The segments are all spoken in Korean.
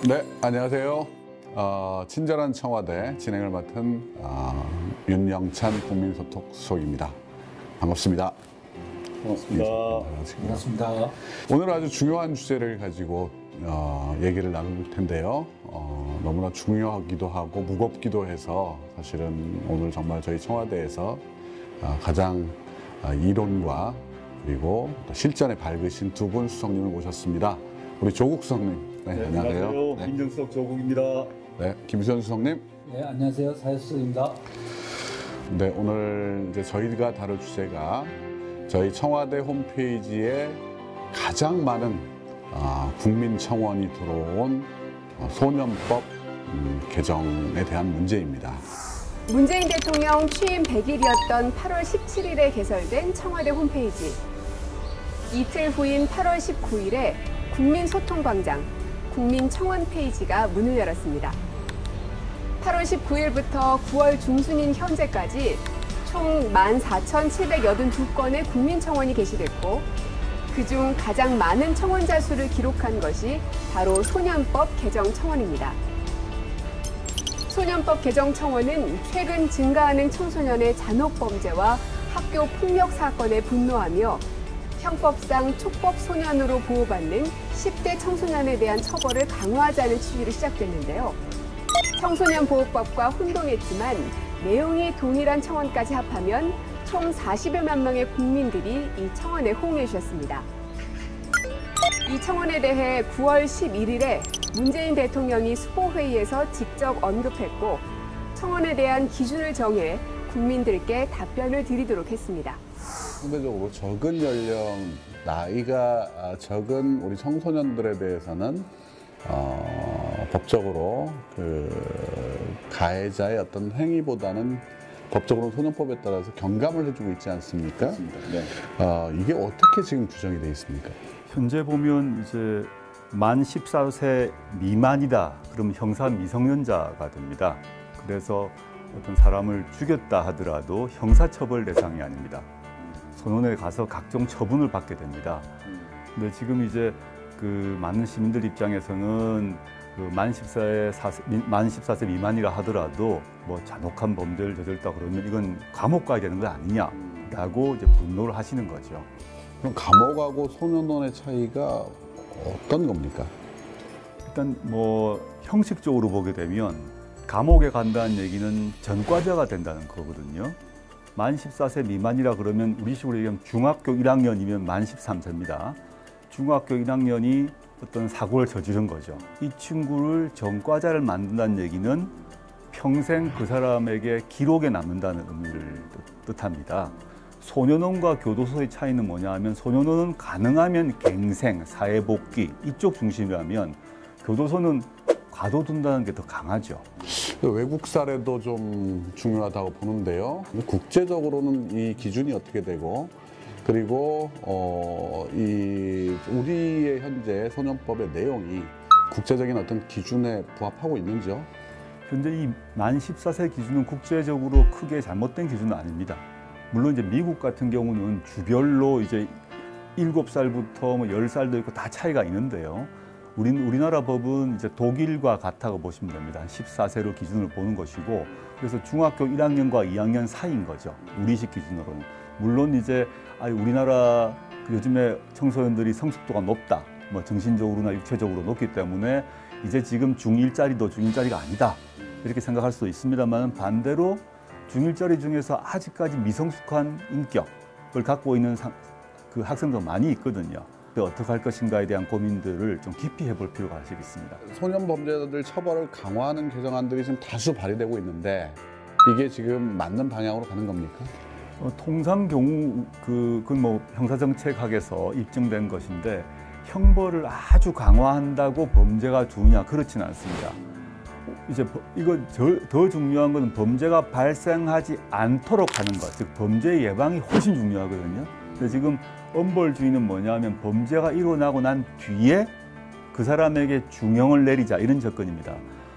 네, 안녕하세요. 친절한 청와대 진행을 맡은 윤영찬 국민소통수석입니다. 반갑습니다. 반갑습니다. 반갑습니다. 오늘 아주 중요한 주제를 가지고 얘기를 나눌 텐데요. 너무나 중요하기도 하고 무겁기도 해서 사실은 오늘 정말 저희 청와대에서 가장 이론과 그리고 실전에 밝으신 두 분 수석님을 모셨습니다. 우리 조국 수석님. 네, 안녕하세요. 네. 민정수석 조국입니다. 네, 김수현 수석님. 네, 안녕하세요. 사회수석입니다. 네, 오늘 이제 저희가 다룰 주제가 저희 청와대 홈페이지에 가장 많은 국민청원이 들어온 소년법 개정에 대한 문제입니다. 문재인 대통령 취임 100일이었던 8월 17일에 개설된 청와대 홈페이지. 이틀 후인 8월 19일에 국민소통광장, 국민청원 페이지가 문을 열었습니다. 8월 19일부터 9월 중순인 현재까지 총 14,782건의 국민청원이 게시됐고 그중 가장 많은 청원자 수를 기록한 것이 바로 소년법 개정 청원입니다. 소년법 개정 청원은 최근 증가하는 청소년의 잔혹범죄와 학교 폭력 사건에 분노하며 형법상 촉법 소년으로 보호받는 10대 청소년에 대한 처벌을 강화하자는 취지로 시작됐는데요. 청소년 보호법과 혼동했지만 내용이 동일한 청원까지 합하면 총 40여만 명의 국민들이 이 청원에 호응해 주셨습니다. 이 청원에 대해 9월 11일에 문재인 대통령이 수보회의에서 직접 언급했고 청원에 대한 기준을 정해 국민들께 답변을 드리도록 했습니다. 상대적으로 적은 연령, 나이가 적은 우리 청소년들에 대해서는 법적으로 가해자의 어떤 행위보다는 법적으로 소년법에 따라서 경감을 해주고 있지 않습니까? 맞습니다. 네. 이게 어떻게 지금 규정이 되어 있습니까? 현재 보면 이제 만 14세 미만이다. 그러면 형사 미성년자가 됩니다. 그래서 어떤 사람을 죽였다 하더라도 형사처벌 대상이 아닙니다. 소년에 가서 각종 처분을 받게 됩니다. 근데 지금 이제 그 많은 시민들 입장에서는 만 14세 미만이라 하더라도 뭐 잔혹한 범죄를 저질렀다 그러면 이건 감옥 가야 되는 거 아니냐라고 이제 분노를 하시는 거죠. 그럼 감옥하고 소년원의 차이가 어떤 겁니까? 일단 뭐 형식적으로 보게 되면 감옥에 간다는 얘기는 전과자가 된다는 거거든요. 만 14세 미만이라 그러면 우리식으로 얘기하면 중학교 1학년이면 만 13세입니다. 중학교 1학년이 어떤 사고를 저지른 거죠. 이 친구를 전과자를 만든다는 얘기는 평생 그 사람에게 기록에 남는다는 의미를 뜻합니다. 소년원과 교도소의 차이는 뭐냐 하면 소년원은 가능하면 갱생, 사회복귀 이쪽 중심이라면 교도소는 가둬둔다는 게 더 강하죠. 외국 사례도 좀 중요하다고 보는데요. 국제적으로는 이 기준이 어떻게 되고 그리고 우리의 현재 소년법의 내용이 국제적인 어떤 기준에 부합하고 있는지요? 현재 이 만 14세 기준은 국제적으로 크게 잘못된 기준은 아닙니다. 물론 이제 미국 같은 경우는 주별로 이제 7살부터 뭐 10살도 있고 다 차이가 있는데요. 우리나라 법은 이제 독일과 같다고 보시면 됩니다. 한 14세로 기준을 보는 것이고 그래서 중학교 1학년과 2학년 사이인 거죠. 우리식 기준으로는. 물론 이제 우리나라 요즘에 청소년들이 성숙도가 높다. 뭐 정신적으로나 육체적으로 높기 때문에 이제 지금 중1짜리도 중1짜리가 아니다. 이렇게 생각할 수도 있습니다만 반대로 중1짜리 중에서 아직까지 미성숙한 인격을 갖고 있는 그 학생도 많이 있거든요. 어떻게 할 것인가에 대한 고민들을 좀 깊이 해볼 필요가 있습니다. 소년 범죄자들 처벌을 강화하는 개정안들이 지금 다수 발의되고 있는데 이게 지금 맞는 방향으로 가는 겁니까? 통상 경우 그건 뭐 형사정책학에서 입증된 것인데 형벌을 아주 강화한다고 범죄가 주냐 그렇지는 않습니다. 이제 이거 더 중요한 것은 범죄가 발생하지 않도록 하는 것, 즉 범죄 예방이 훨씬 중요하거든요. 근데 지금 엄벌주의는 뭐냐면 범죄가 일어나고 난 뒤에 그 사람에게 중형을 내리자 이런 접근입니다.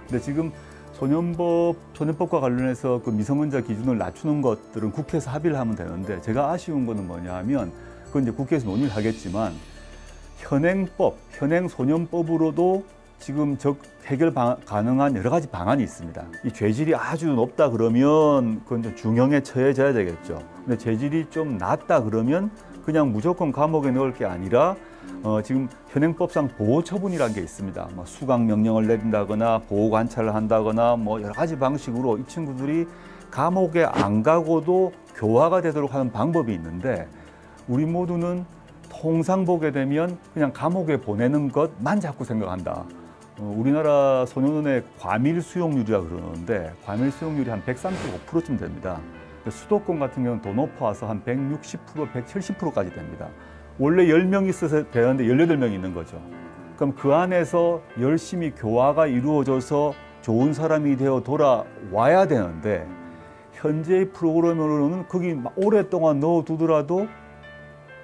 근데 지금 소년법과 관련해서 그 미성년자 기준을 낮추는 것들은 국회에서 합의를 하면 되는데 제가 아쉬운 거는 뭐냐 하면 그건 이제 국회에서 논의를 하겠지만 현행 소년법으로도 지금 해결 가능한 여러 가지 방안이 있습니다. 이 죄질이 아주 높다 그러면 그건 좀 중형에 처해져야 되겠죠. 근데 죄질이 좀 낮다 그러면 그냥 무조건 감옥에 넣을 게 아니라 지금 현행법상 보호처분이라는 게 있습니다. 뭐 수강 명령을 내린다거나 보호 관찰을 한다거나 뭐 여러 가지 방식으로 이 친구들이 감옥에 안 가고도 교화가 되도록 하는 방법이 있는데 우리 모두는 통상 보게 되면 그냥 감옥에 보내는 것만 자꾸 생각한다. 우리나라 소년원의 과밀 수용률이라 그러는데 과밀 수용률이 한 135%쯤 됩니다. 수도권 같은 경우는 더 높아서 한 160%, 170%까지 됩니다. 원래 10명이 있어서 되는데 18명이 있는 거죠. 그럼 그 안에서 열심히 교화가 이루어져서 좋은 사람이 되어 돌아와야 되는데 현재의 프로그램으로는 거기 오랫동안 넣어두더라도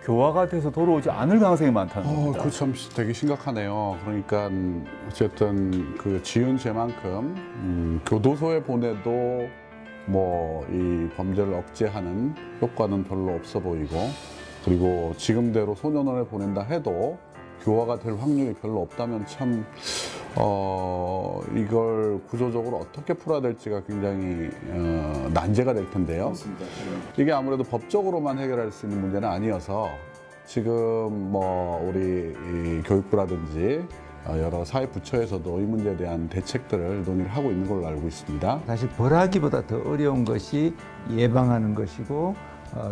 교화가 돼서 돌아오지 않을 가능성이 많다는 겁니다. 그 참 되게 심각하네요. 그러니까 어쨌든 그 지은 죄만큼 교도소에 보내도 뭐 이 범죄를 억제하는 효과는 별로 없어 보이고 그리고 지금대로 소년원에 보낸다 해도 교화가 될 확률이 별로 없다면 참 이걸 구조적으로 어떻게 풀어야 될지가 굉장히 난제가 될 텐데요. 그렇습니다. 이게 아무래도 법적으로만 해결할 수 있는 문제는 아니어서 지금 뭐 우리 이 교육부라든지 여러 사회부처에서도 이 문제에 대한 대책들을 논의를 하고 있는 걸로 알고 있습니다. 사실 벌하기보다 더 어려운 것이 예방하는 것이고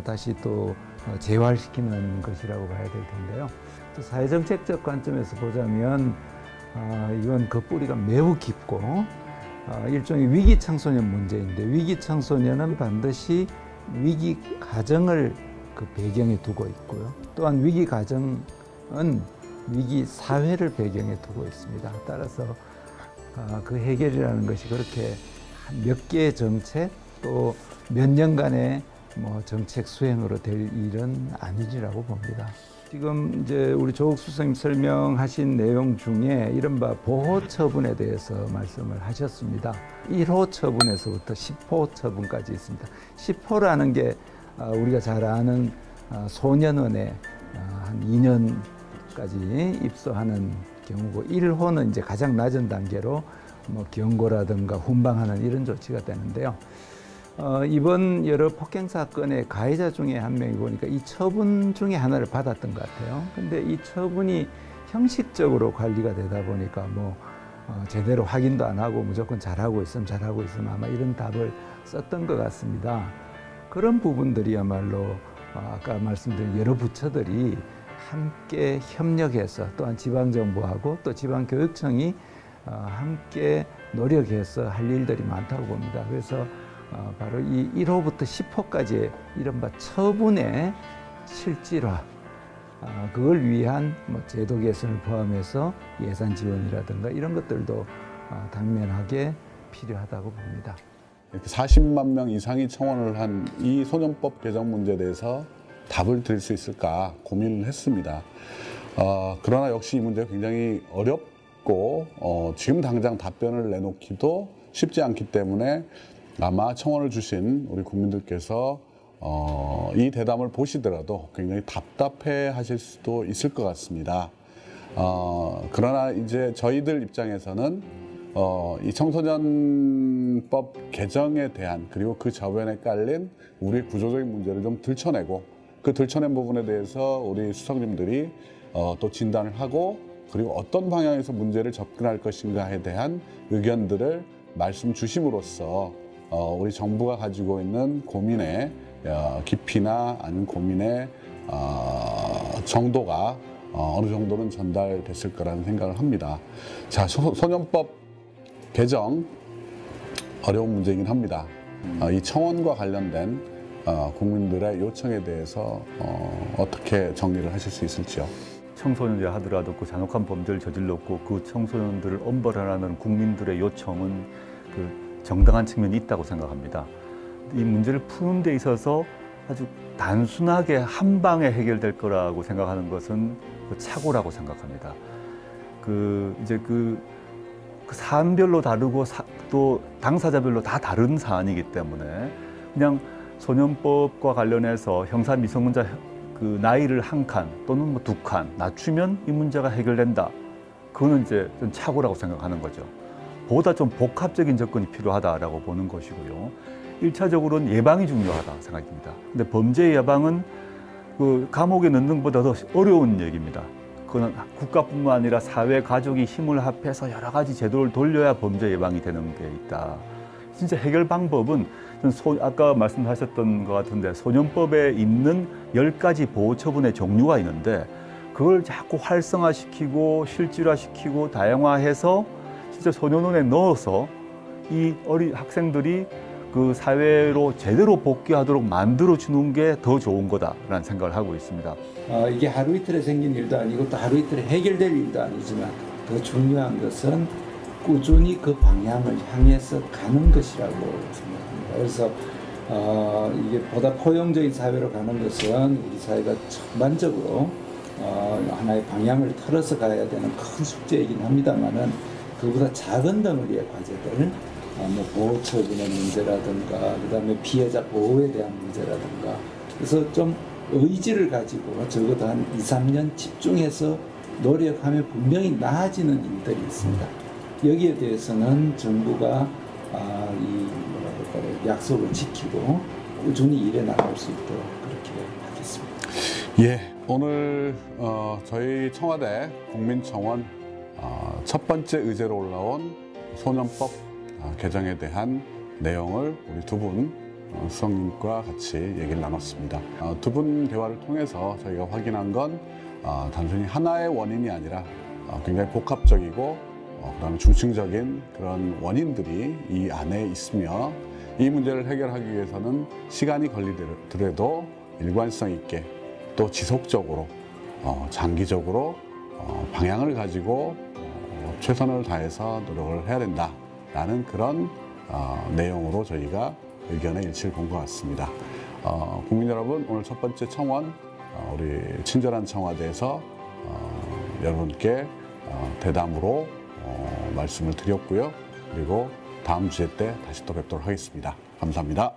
다시 또 재활시키는 것이라고 봐야 될 텐데요. 또 사회정책적 관점에서 보자면 이건 그 뿌리가 매우 깊고 일종의 위기 청소년 문제인데 위기 청소년은 반드시 위기 가정을 그 배경에 두고 있고요. 또한 위기 가정은 위기 사회를 배경에 두고 있습니다. 따라서 그 해결이라는 것이 그렇게 몇 개의 정책 또 몇 년간의 뭐 정책 수행으로 될 일은 아니라고 봅니다. 지금 이제 우리 조국수 선생님 설명하신 내용 중에 이른바 보호 처분에 대해서 말씀을 하셨습니다. 1호 처분에서부터 10호 처분까지 있습니다. 10호라는 게 우리가 잘 아는 소년원에 한 2년까지 입소하는 경우고 1호는 이제 가장 낮은 단계로 뭐 경고라든가 훈방하는 이런 조치가 되는데요. 이번 여러 폭행 사건의 가해자 중에 한 명이 보니까 이 처분 중에 하나를 받았던 것 같아요. 근데 이 처분이 형식적으로 관리가 되다 보니까 뭐 제대로 확인도 안 하고 무조건 잘하고 있으면 아마 이런 답을 썼던 것 같습니다. 그런 부분들이야말로 아까 말씀드린 여러 부처들이 함께 협력해서 또한 지방정부하고 또 지방교육청이 함께 노력해서 할 일들이 많다고 봅니다. 그래서 바로 이 1호부터 10호까지의 이른바 처분의 실질화, 그걸 위한 뭐 제도 개선을 포함해서 예산 지원이라든가 이런 것들도 당면하게 필요하다고 봅니다. 이렇게 40만 명 이상이 청원을 한 이 소년법 개정 문제에 대해서 답을 드릴 수 있을까 고민을 했습니다. 그러나 역시 이 문제가 굉장히 어렵고 지금 당장 답변을 내놓기도 쉽지 않기 때문에 아마 청원을 주신 우리 국민들께서 이 대담을 보시더라도 굉장히 답답해 하실 수도 있을 것 같습니다. 그러나 이제 저희들 입장에서는 이 청소년법 개정에 대한 그리고 그 저변에 깔린 우리 구조적인 문제를 좀 들춰내고 그 들춰낸 부분에 대해서 우리 수석님들이 또 진단을 하고 그리고 어떤 방향에서 문제를 접근할 것인가에 대한 의견들을 말씀 주심으로써 우리 정부가 가지고 있는 고민의 깊이나 아니면 고민의 정도가 어느 정도는 전달됐을 거라는 생각을 합니다. 자, 소년법 개정 어려운 문제이긴 합니다. 이 청원과 관련된 국민들의 요청에 대해서 어떻게 정리를 하실 수 있을지요? 청소년이라 하더라도 그 잔혹한 범죄를 저질렀고 그 청소년들을 엄벌하라는 국민들의 요청은 그 정당한 측면이 있다고 생각합니다. 이 문제를 푸는 데 있어서 아주 단순하게 한 방에 해결될 거라고 생각하는 것은 그 착오라고 생각합니다. 이제 그 사안별로 다르고 또 당사자별로 다 다른 사안이기 때문에 그냥 소년법과 관련해서 형사 미성년자 그 나이를 한 칸 또는 뭐 2칸 낮추면 이 문제가 해결된다. 그거는 이제 좀 착오라고 생각하는 거죠. 보다 좀 복합적인 접근이 필요하다라고 보는 것이고요. 1차적으로는 예방이 중요하다 생각합니다. 근데 범죄 예방은 그 감옥에 넣는 것보다 더 어려운 얘기입니다. 그건 국가뿐만 아니라 사회, 가족이 힘을 합해서 여러 가지 제도를 돌려야 범죄 예방이 되는 게 있다. 진짜 해결 방법은 아까 말씀하셨던 것 같은데 소년법에 있는 10가지 보호 처분의 종류가 있는데 그걸 자꾸 활성화시키고 실질화시키고 다양화해서 진짜 소년원에 넣어서 이 어린 학생들이 그 사회로 제대로 복귀하도록 만들어주는 게 더 좋은 거다라는 생각을 하고 있습니다. 이게 하루 이틀에 생긴 일도 아니고 또 하루 이틀에 해결될 일도 아니지만 더 중요한 것은 꾸준히 그 방향을 향해서 가는 것이라고 생각합니다. 그래서 이게 보다 포용적인 사회로 가는 것은 우리 사회가 전반적으로 하나의 방향을 틀어서 가야 되는 큰 숙제이긴 합니다만은 그보다 작은 덩어리의 과제들, 뭐 보호 처분의 문제라든가, 그다음에 피해자 보호에 대한 문제라든가, 그래서 좀 의지를 가지고 적어도 한 2, 3년 집중해서 노력하면 분명히 나아지는 일들이 있습니다. 여기에 대해서는 정부가 약속을 지키고 꾸준히 일해 나갈 수 있도록 그렇게 하겠습니다. 예, 오늘 저희 청와대 국민청원 첫 번째 의제로 올라온 소년법 개정에 대한 내용을 우리 두 분 수석님과 같이 얘기를 나눴습니다. 두 분 대화를 통해서 저희가 확인한 건 단순히 하나의 원인이 아니라 굉장히 복합적이고 그다음에 중층적인 그런 원인들이 이 안에 있으며 이 문제를 해결하기 위해서는 시간이 걸리더라도 일관성 있게 또 지속적으로 장기적으로 방향을 가지고 최선을 다해서 노력을 해야 된다라는 그런 내용으로 저희가 의견의 일치를 본 것 같습니다. 국민 여러분, 오늘 첫 번째 청원 우리 친절한 청와대에서 여러분께 대담으로 말씀을 드렸고요. 그리고 다음 주제 때 다시 또 뵙도록 하겠습니다. 감사합니다.